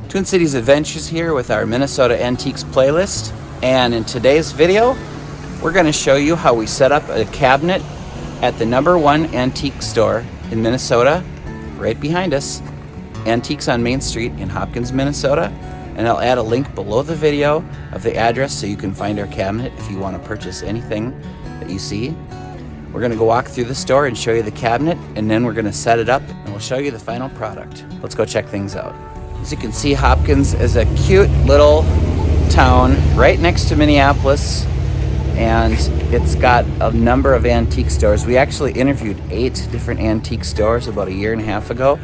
Twin Cities Adventures here with our Minnesota Antiques playlist, and in today's video we're going to show you how we set up a cabinet at the #1 antique store in Minnesota, right behind us, Antiques on Main Street in Hopkins, Minnesota. And I'll add a link below the video of the address so you can find our cabinet if you want to purchase anything that you see. We're going to go walk through the store and show you the cabinet, and then we're going to set it up and we'll show you the final product. Let's go check things out. As you can see, Hopkins is a cute little town right next to Minneapolis, and it's got a number of antique stores. We actually interviewed 8 different antique stores about a year and a half ago,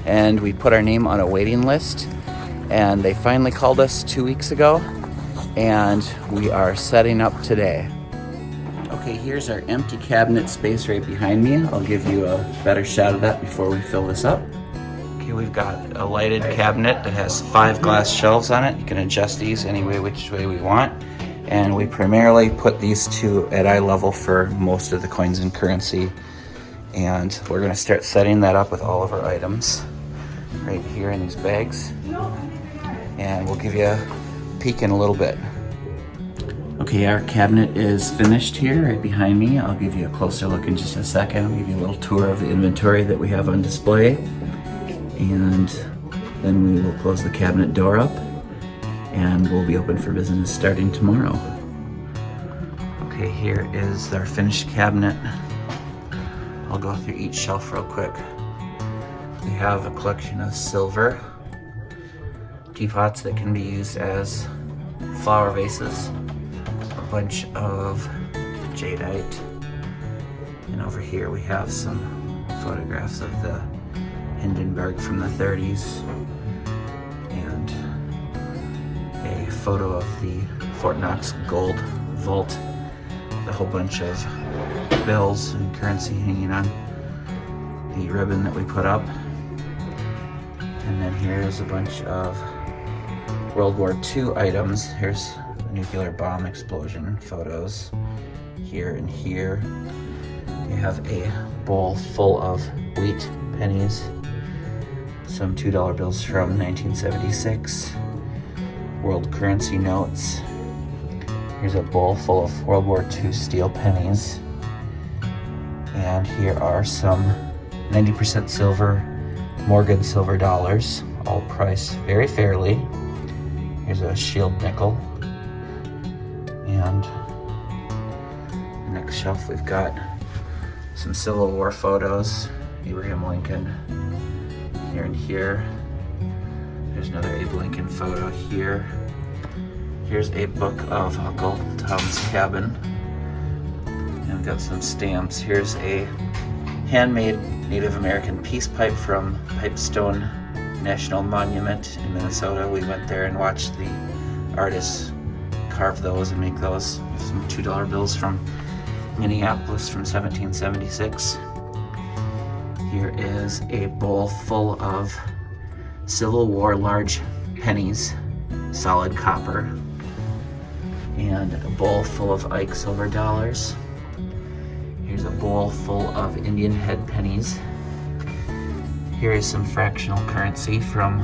and we put our name on a waiting list, and they finally called us 2 weeks ago, and we are setting up today. Okay, here's our empty cabinet space right behind me. I'll give you a better shot of that before we fill this up. Okay, we've got a lighted cabinet that has 5 glass shelves on it. You can adjust these any way, which way we want. And we primarily put these 2 at eye level for most of the coins and currency. And we're gonna start setting that up with all of our items right here in these bags. And we'll give you a peek in a little bit. Okay, our cabinet is finished here right behind me. I'll give you a closer look in just a second. I'll give you a little tour of the inventory that we have on display. And then we will close the cabinet door up and we'll be open for business starting tomorrow. Okay, here is our finished cabinet. I'll go through each shelf real quick. We have a collection of silver teapots that can be used as flower vases, a bunch of jadeite, and over here we have some photographs of the Hindenburg from the 30s, and a photo of the Fort Knox gold vault, a whole bunch of bills and currency hanging on the ribbon that we put up. And then here's a bunch of World War II items. Here's the nuclear bomb explosion photos here and here. We have a bowl full of wheat pennies, some $2 bills from 1976, world currency notes. Here's a bowl full of World War II steel pennies. And here are some 90% silver Morgan silver dollars, all priced very fairly. Here's a shield nickel. And the next shelf we've got some Civil War photos, Abraham Lincoln here and here. There's another Abe Lincoln photo here. Here's a book of Uncle Tom's Cabin. And we've got some stamps. Here's a handmade Native American peace pipe from Pipestone National Monument in Minnesota. We went there and watched the artists carve those and make those. Some $2 bills from Minneapolis from 1776. Here is a bowl full of Civil War large pennies, solid copper, and a bowl full of Ike silver dollars. Here's a bowl full of Indian head pennies. Here is some fractional currency from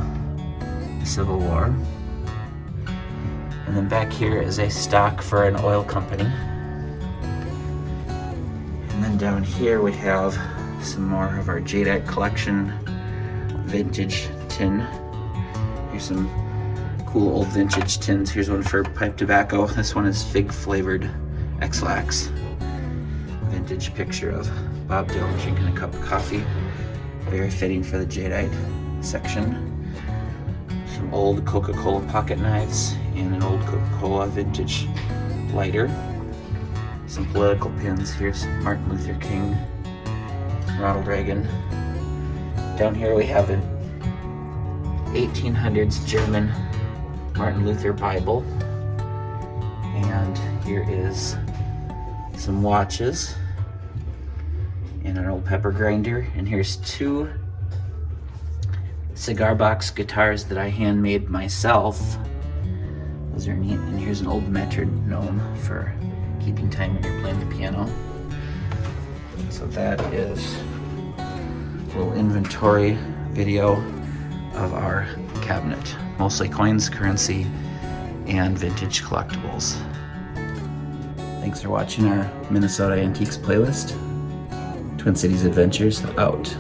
the Civil War. And then back here is a stock for an oil company. And then down here we have some more of our jadeite collection vintage tin. Here's some cool old vintage tins. Here's one for pipe tobacco. This one is fig flavored X-Lax. Vintage picture of Bob Dylan drinking a cup of coffee. Very fitting for the jadeite section. Some old Coca-Cola pocket knives and an old Coca-Cola vintage lighter. Some political pins. Here's Martin Luther King, Ronald Reagan. Down here we have an 1800s German Martin Luther Bible. And here is some watches and an old pepper grinder. And here's 2 cigar box guitars that I handmade myself. Those are neat. And here's an old metronome for keeping time when you're playing the piano. So that is a little inventory video of our cabinet. mostly coins, currency, and vintage collectibles. Thanks for watching our Minnesota Antiques playlist. Twin Cities Adventures out.